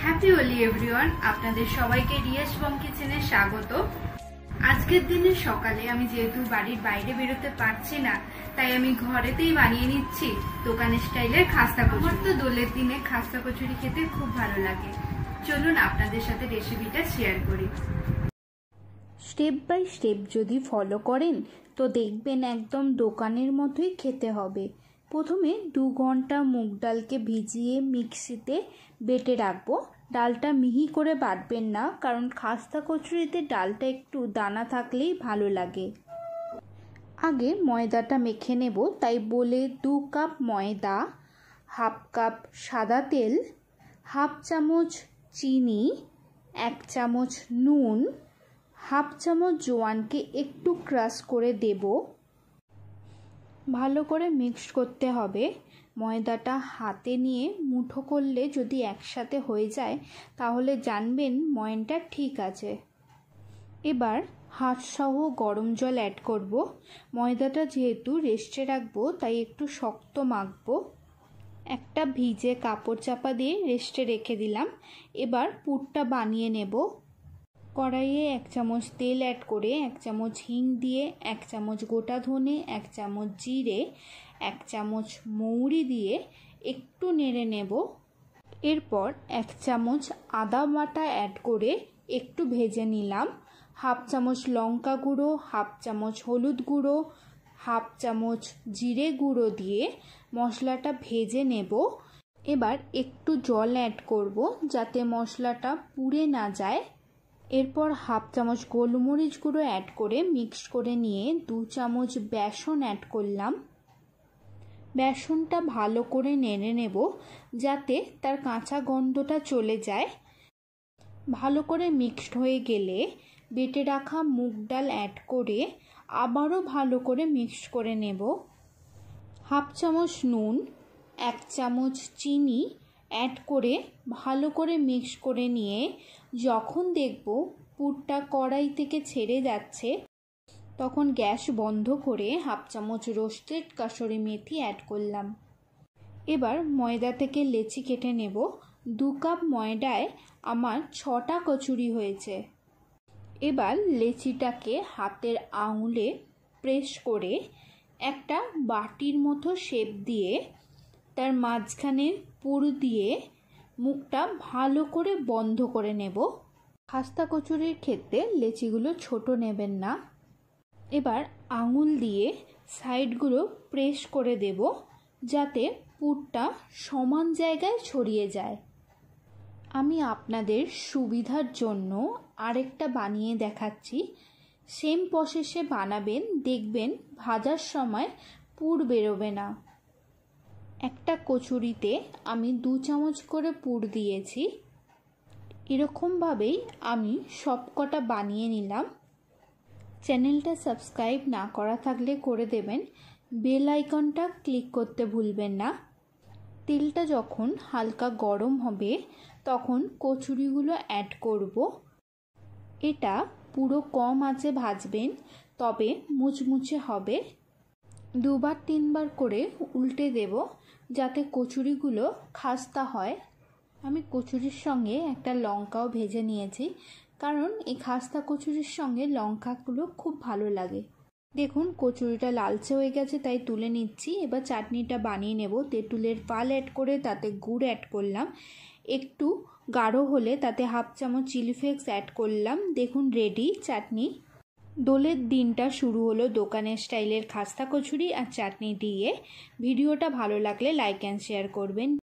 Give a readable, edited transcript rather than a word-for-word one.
Happy Holi everyone, আপনাদের সবাইকে রিয়াস বং কিচেনে স্বাগত। আজকের দিনের সকালে আমি যেহেতু বাড়ির বাইরে বেরোতে পারছি না, তাই আমি ঘরেতেই বানিয়ে নিচ্ছি দোকানের স্টাইলের খাস্তা কচুরি। আমার তো দোলের দিনে খাস্তা কচুরি খেতে খুব ভালো লাগে। চলুন আপনাদের সাথে রেসিপিটা শেয়ার করি। স্টেপ বাই স্টেপ যদি ফলো করেন তো দেখবেন একদম দোকানের মতোই খেতে হবে। প্রথমে 2 ঘন্টা মুগ ডালকে ভিজিয়ে মিক্সিতে বেটে রাখবো। ডালটা মিহি করে বাটবেন না, কারণ খাস্তা কচুরিতে ডালটা একটু দানা থাকলেই ভালো লাগে। আগে ময়দাটা মেখে নেব, তাই বলে 2 কাপ ময়দা, 1/2 কাপ সাদা তেল, 1/2 চামচ চিনি, 1 চামচ নুন, 1/2 চামচ জোয়ানকে একটু ক্রাশ করে দেব। ভালো করে মিক্স করতে হবে। ময়দাটা হাতে নিয়ে মুঠো করলে যদি একসাথে হয়ে যায় তাহলে জানবেন ময়নটা ঠিক আছে। এবার হাতসহ গরম জল অ্যাড করব। ময়দাটা যেহেতু রেস্টে রাখবো তাই একটু শক্ত মাখবো। একটা ভিজে কাপড় চাপা দিয়ে রেস্টে রেখে দিলাম। এবার পুরটা বানিয়ে নেব। কড়াইয়ে 1 চামচ তেল অ্যাড করে 1 চামচ হিং দিয়ে, 1 চামচ গোটা ধনে, 1 চামচ জিরে, 1 চামচ মৌরি দিয়ে একটু নেড়ে নেব। এরপর 1 চামচ আদা বাটা অ্যাড করে একটু ভেজে নিলাম। 1/2 চামচ লঙ্কা গুঁড়ো, 1/2 চামচ হলুদ গুঁড়ো, 1/2 চামচ জিরে গুঁড়ো দিয়ে মশলাটা ভেজে নেব। এবার একটু জল অ্যাড করব যাতে মশলাটা পুড়ে না যায়। এরপর 1/2 চামচ গোলমরিচ গুঁড়ো অ্যাড করে মিক্স করে নিয়ে 2 চামচ বেসন অ্যাড করলাম। বেসনটা ভালো করে নেড়ে নেব যাতে তার কাঁচা গন্ধটা চলে যায়। ভালো করে মিক্সড হয়ে গেলে বেটে রাখা মুগ ডাল অ্যাড করে আবারও ভালো করে মিক্স করে নেব। 1/2 চামচ নুন, 1 চামচ চিনি অ্যাড করে ভালো করে মিক্স করে নিয়ে যখন দেখব পুরটা কড়াই থেকে ছেড়ে যাচ্ছে তখন গ্যাস বন্ধ করে 1/2 চামচ রোস্টেড কাসুরি মেথি অ্যাড করলাম। এবার ময়দা থেকে লেচি কেটে নেব। 2 কাপ ময়দায় আমার 6টা কচুরি হয়েছে। এবার লেচিটাকে হাতের আঙুলে প্রেস করে একটা বাটির মতো শেপ দিয়ে তার মাঝখানে পুর দিয়ে মুখটা ভালো করে বন্ধ করে নেব। খাস্তা কচুরির ক্ষেত্রে লেচিগুলো ছোট নেবেন না। এবার আঙুল দিয়ে সাইডগুলো প্রেস করে দেব যাতে পুরটা সমান জায়গায় ছড়িয়ে যায়। আমি আপনাদের সুবিধার জন্য আরেকটা বানিয়ে দেখাচ্ছি। সেম প্রসেসে বানাবেন, দেখবেন ভাজার সময় পুর বেরোবে না। একটা কচুরিতে আমি 2 চামচ করে পুর দিয়েছি। এরকমভাবেই আমি সবকটা বানিয়ে নিলাম। চ্যানেলটা সাবস্ক্রাইব না করা থাকলে করে দেবেন। বেল আইকনটা ক্লিক করতে ভুলবেন না। তেলটা যখন হালকা গরম হবে তখন কচুরিগুলো অ্যাড করব। এটা পুরো কম আঁচে ভাজবেন, তবে মুচমুচে হবে। 2-3 বার করে উল্টে দেব যাতে কচুরিগুলো খাস্তা হয়। আমি কচুরির সঙ্গে একটা লঙ্কাও ভেজে নিয়েছি, কারণ এই খাস্তা কচুরির সঙ্গে লঙ্কাগুলো খুব ভালো লাগে। দেখুন কচুরিটা লালচে হয়ে গেছে, তাই তুলে নিচ্ছি। এবার চাটনিটা বানিয়ে নেব। তেঁতুলের পাল অ্যাড করে তাতে গুড় অ্যাড করলাম। একটু গাঢ় হলে তাতে 1/2 চামচ চিলি ফ্লেক্স অ্যাড করলাম। দেখুন রেডি চাটনি। দোলের দিনটা শুরু হলো দোকানের স্টাইলের খাস্তা কচুরি আর চাটনি দিয়ে। ভিডিওটা ভালো লাগলে লাইক অ্যান্ড শেয়ার করবেন।